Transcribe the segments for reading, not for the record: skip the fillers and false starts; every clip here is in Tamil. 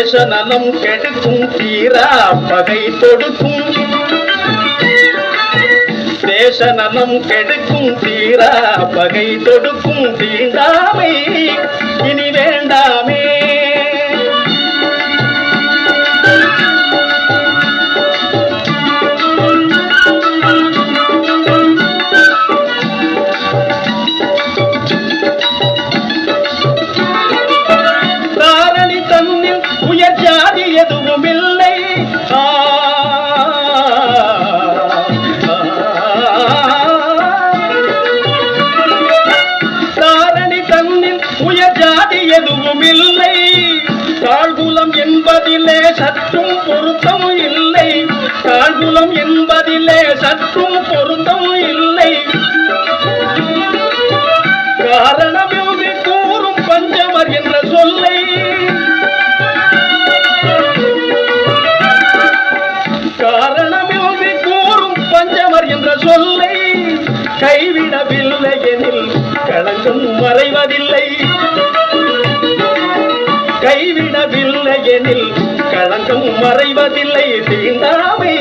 தேச நலம் கெடுக்கும் தீரா பகை தொடுக்கும் தேச நலம் கெடுக்கும் தீரா பகை தொடுக்கும் தீண்டாமை இனி வேண்டாமே. தாரணி தன்னில் உயர் ஜாதி எதுவும் இல்லை. தாரணி தன்னில் உயர் ஜாதி எதுவும் இல்லை. தாழ்குலம் என்பதிலே சற்றும் பொருத்தம் இல்லை. தாழ்குலம் என்பதிலே சற்றும் பொருத்தம் இல்லை. காரணமின்றி கூறும் பஞ்சமர் என்ற சொல்லை காரணமின்றி கூறும் பஞ்சமர் என்ற சொல்லை கைவிடவில்லை எனில் களங்கம் மறைவதில்லை. கைவிடவில்லை எனில் களங்கம் மறைவதில்லை. தீண்டாமை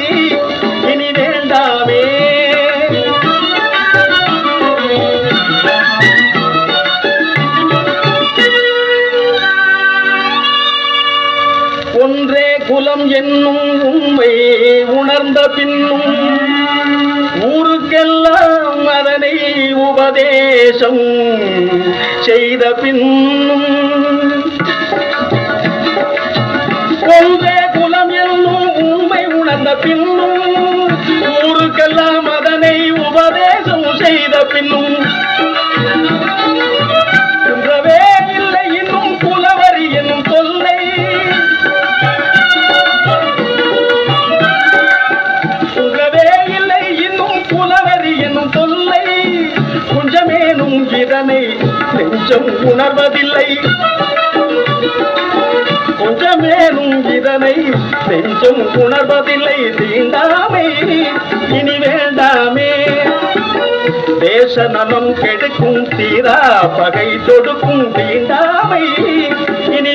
இனி வேண்டாமே. ஒன்றே குலம் என்னும் உண்மை உணர்ந்த பின்னும் ஊருக்கெல்லாம் அதனை உபதேசம் செய்த பின்னும் ஒன்றே குலம் என்னும் உண்மை உணர்ந்த பின்னும் ஊருக்கெல்லாம் அதனை உபதேசம் செய்த பின்னும் குன்றவே இல்லை இன்னும் குலவரி என்னும் தொல்லை. குன்றவே இல்லை இன்னும் குலவரி என்னும் தொல்லை. குஞ்சமேனும் இதனை நெஞ்சம் உணர்வதில்லை. கொஞ்சமேனும் இதனை நெஞ்சம் உணர்வதில்லை. தீண்டாமை இனி வேண்டாமே. தேச நலம் கெடுக்கும் தீரா பகை தொடுக்கும் தீண்டாமை இனி